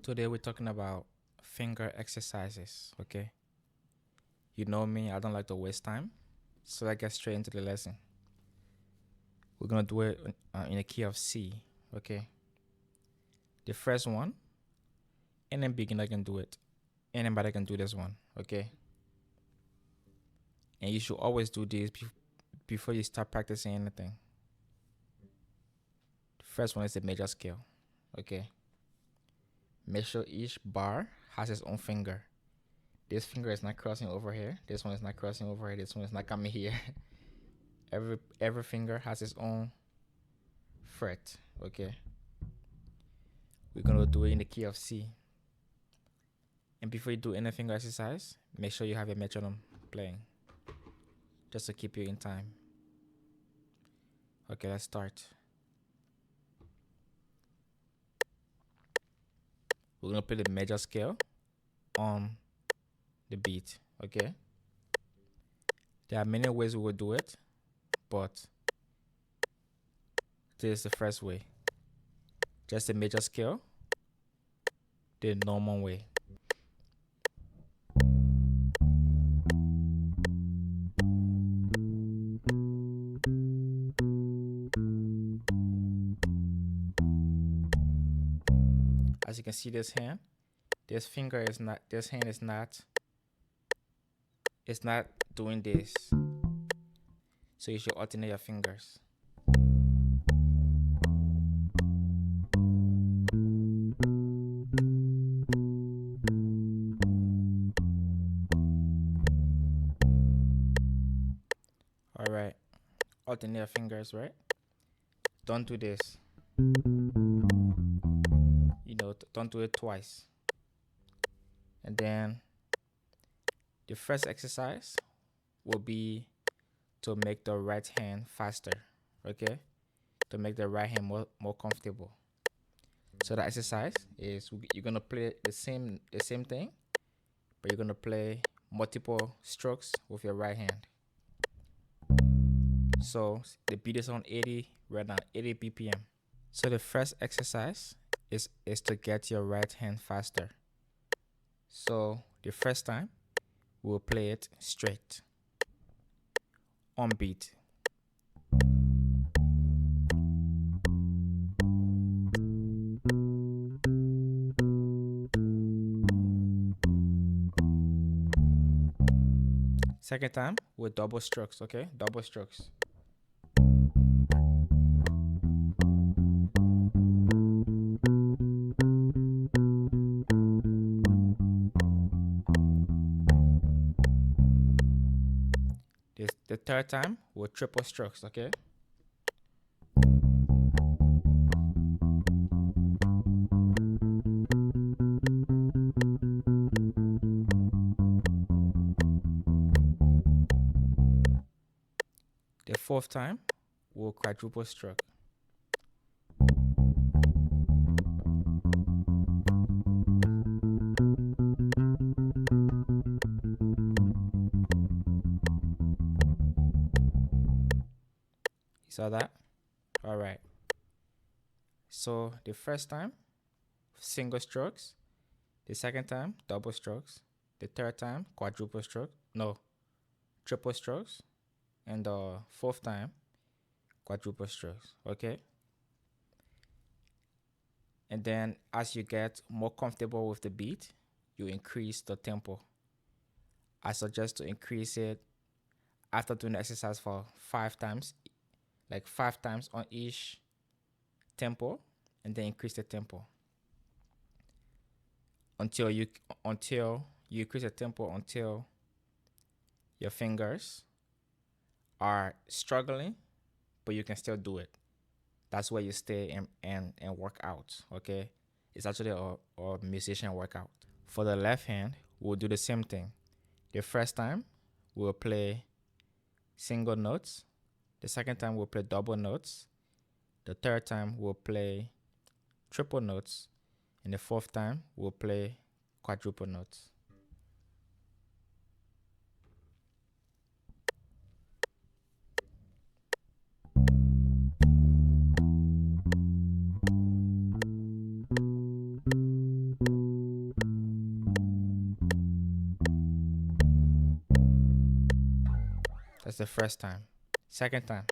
Today we're talking about finger exercises, okay? You know me, I don't like to waste time, so let's get straight into the lesson. We're gonna do it in a key of C, okay? The first one, any beginner can do it. Anybody can do this one, okay? And you should always do this before you start practicing anything. The first one is the major scale, okay? Make sure each bar has its own finger. This finger is not crossing over here. This one is not crossing over here. This one is not coming here. Every finger has its own fret, okay? We're gonna do it in the key of C. And before you do any finger exercise, make sure you have your metronome playing, just to keep you in time. Okay, let's start. We're gonna play the major scale on the beat, okay? There are many ways we will do it, but this is the first way. Just the major scale, the normal way. As you can see, this hand is not doing this. So you should alternate your fingers. All right, alternate your fingers, right? Don't do this. Don't do it twice. And then the first exercise will be to make the right hand faster, okay? To make the right hand more comfortable. So the exercise is you're gonna play the same thing, but you're gonna play multiple strokes with your right hand. So the beat is on 80 right now, 80 BPM. So the first exercise is to get your right hand faster. So the first time we'll play it straight on beat. Second time with double strokes, okay? Double strokes. The third time with triple strokes, okay? The fourth time we'll quadruple stroke. You saw that? All right. So the first time, single strokes. The second time, double strokes. The third time, quadruple stroke. No, triple strokes. And the fourth time, quadruple strokes. Okay? And then as you get more comfortable with the beat, you increase the tempo. I suggest to increase it after doing the exercise for 5 times, like 5 times on each tempo, and then increase the tempo until you increase the tempo until your fingers are struggling, but you can still do it. That's where you stay and work out, okay? It's actually a musician workout. For the left hand, we'll do the same thing. The first time, we'll play single notes. The second time, we'll play double notes. The third time, we'll play triple notes. And the fourth time, we'll play quadruple notes. the first time. Second time.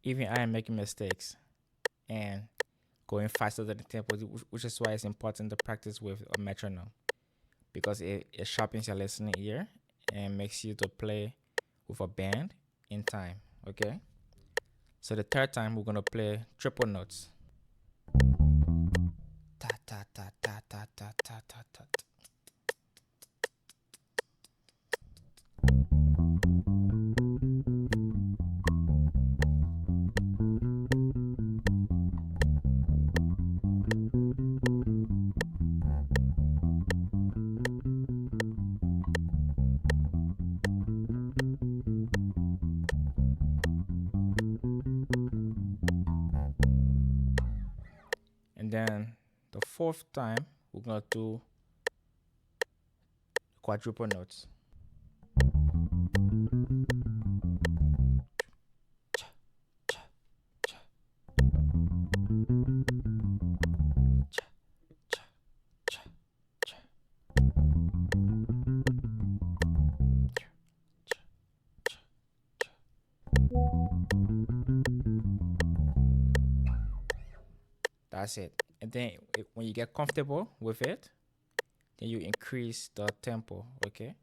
Even I am making mistakes and going faster than the tempo, which is why it's important to practice with a metronome, because it sharpens your listening ear and makes you to play with a band in time. Okay, so the third time we're gonna play triple notes. Ta ta ta ta ta ta ta ta ta. And then the fourth time we're gonna do quadruple notes. That's it. And then when you get comfortable with it, then you increase the tempo. Okay,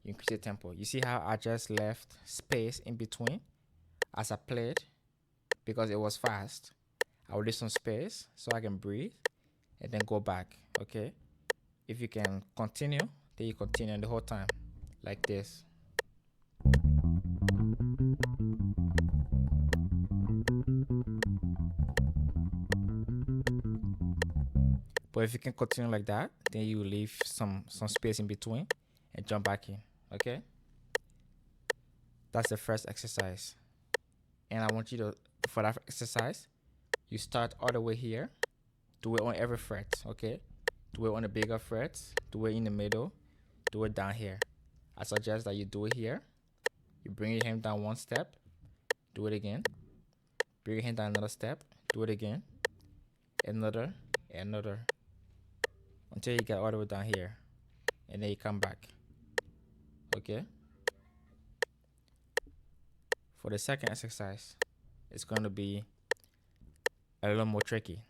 you increase the tempo. You see how I just left space in between as I played because it was fast. I will leave some space so I can breathe and then go back. Okay, if you can continue, then you continue the whole time like this. But if you can continue like that, then you leave some space in between and jump back in. Okay, that's the first exercise. And I want you to, for that exercise, you start all the way here, do it on every fret. Okay, do it on the bigger frets, do it in the middle, do it down here. I suggest that you do it here. You bring your hand down one step, do it again, bring your hand down another step, do it again, another, until you get all the way down here, and then you come back. Okay, for the second exercise, it's going to be a little more tricky.